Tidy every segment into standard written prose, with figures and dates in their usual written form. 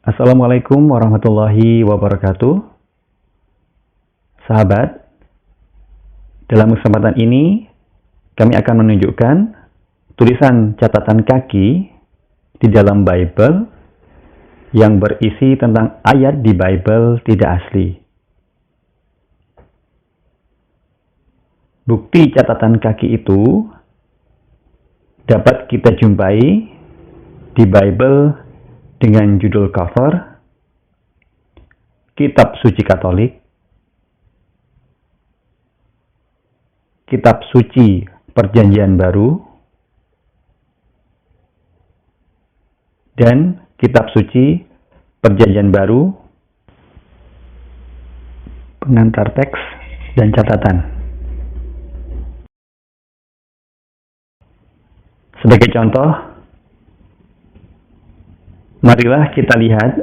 Assalamualaikum warahmatullahi wabarakatuh. Sahabat, dalam kesempatan ini kami akan menunjukkan tulisan catatan kaki di dalam Bible yang berisi tentang ayat di Bible tidak asli. Bukti catatan kaki itu dapat kita jumpai di Bible dengan judul cover Kitab Suci Katolik, Kitab Suci Perjanjian Baru, dan Kitab Suci Perjanjian Baru, pengantar teks dan catatan. Sebagai contoh, marilah kita lihat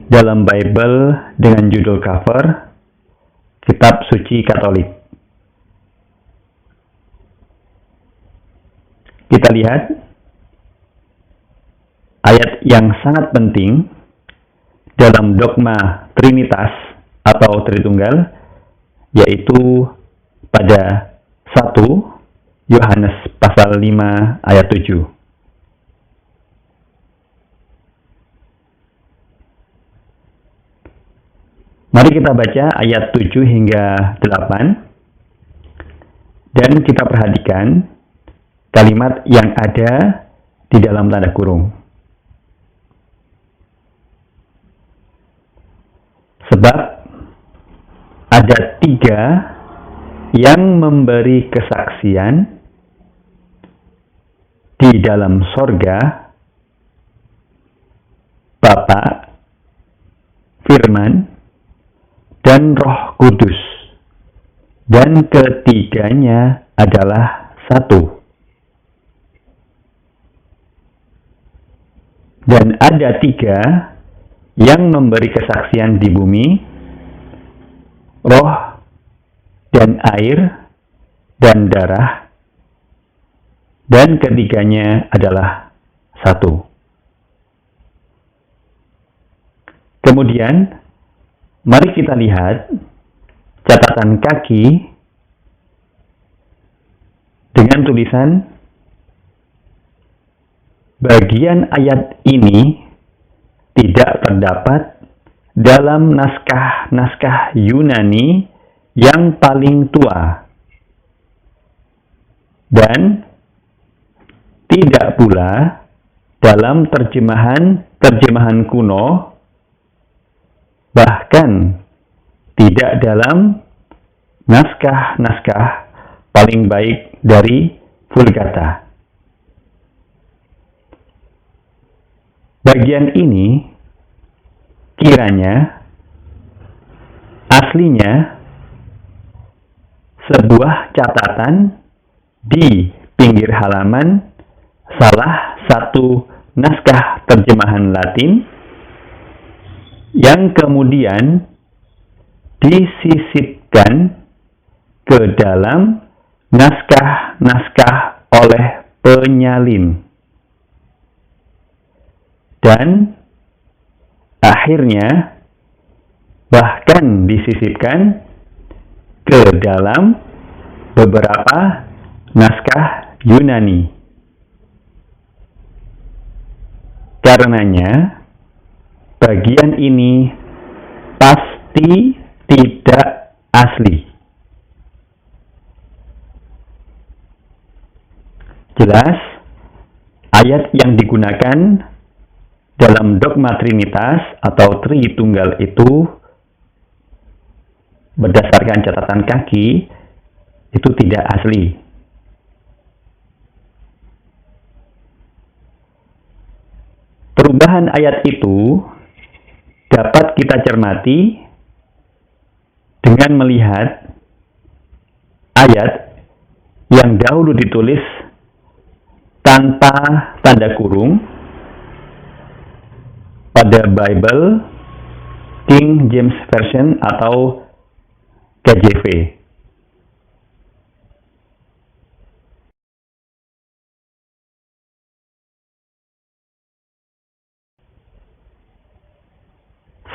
dalam Bible dengan judul cover Kitab Suci Katolik. Kita lihat ayat yang sangat penting dalam dogma Trinitas atau Tritunggal, yaitu pada 1 Yohanes pasal 5 ayat 7. Mari kita baca ayat 7 hingga 8 dan kita perhatikan kalimat yang ada di dalam tanda kurung. Sebab ada 3 yang memberi kesaksian di dalam sorga, Bapa, Firman, dan Roh Kudus, dan ketiganya adalah satu. Dan ada 3 yang memberi kesaksian di bumi, roh, dan air, dan darah, dan ketiganya adalah satu. Kemudian, mari kita lihat catatan kaki dengan tulisan bagian ayat ini tidak terdapat dalam naskah-naskah Yunani yang paling tua dan tidak pula dalam terjemahan kuno, bahkan tidak dalam naskah-naskah paling baik dari Vulgata. Bagian ini kiranya aslinya sebuah catatan di pinggir halaman salah satu naskah terjemahan Latin yang kemudian disisipkan ke dalam naskah-naskah oleh penyalin. Dan akhirnya bahkan disisipkan ke dalam beberapa naskah Yunani. Karenanya, bagian ini pasti tidak asli. Jelas, ayat yang digunakan dalam dogma Trinitas atau Tritunggal itu berdasarkan catatan kaki itu tidak asli. Perubahan ayat itu dapat kita cermati dengan melihat ayat yang dahulu ditulis tanpa tanda kurung pada Bible King James Version atau KJV.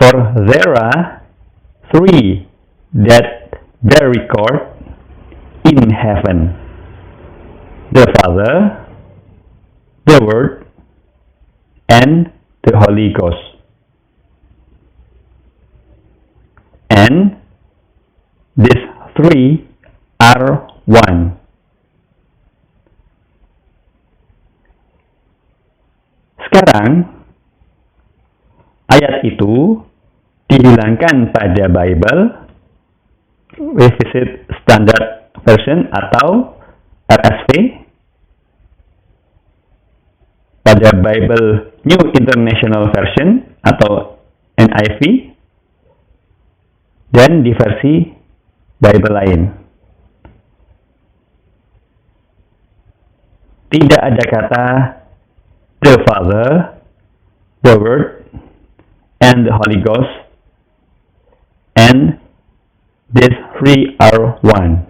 For there are three that bear record in heaven: the Father, the Word, and the Holy Ghost. And these three are one. Sekarang, ayat itu dihilangkan pada Bible Revised Standard Version atau RSV, pada Bible New International Version atau NIV, dan di versi Bible lain. Tidak ada kata the Father, the Word, and the Holy Ghost, and these three are one.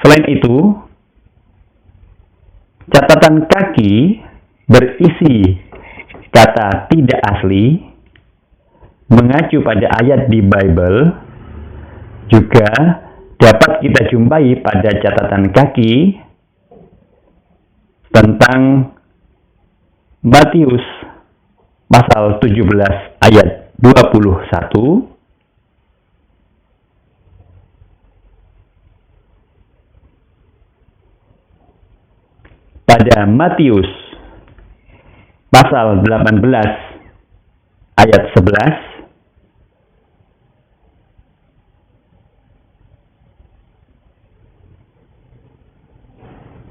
Selain itu, catatan kaki berisi kata tidak asli mengacu pada ayat di Bible juga dapat kita jumpai pada catatan kaki tentang Matius pasal 17 ayat 21, pada Matius pasal 18 ayat 11,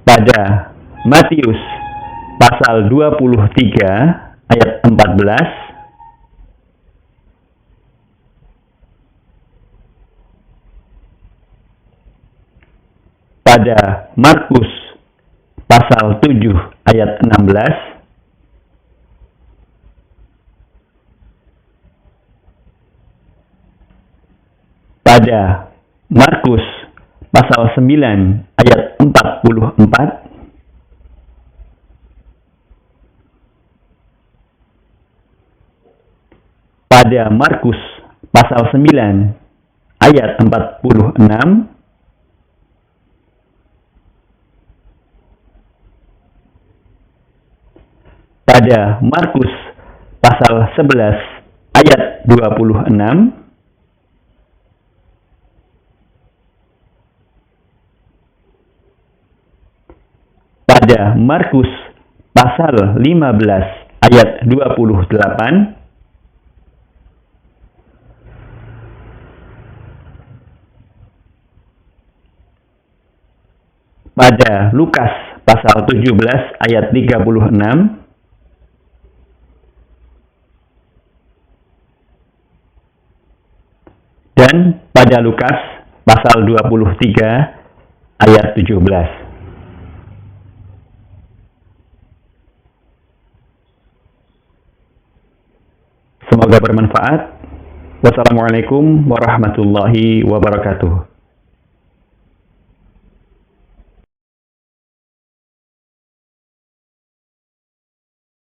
pada Matius pasal 23 ayat 14, pada Markus pasal 7 ayat 16, pada Markus pasal 9 ayat 44, pada Markus pasal 9 ayat 46, pada Markus pasal 11 ayat 26, pada Markus pasal 15 ayat 28, pada Lukas pasal 17 ayat 36, dan pada Lukas pasal 23 ayat 17. Semoga bermanfaat. Wassalamualaikum warahmatullahi wabarakatuh.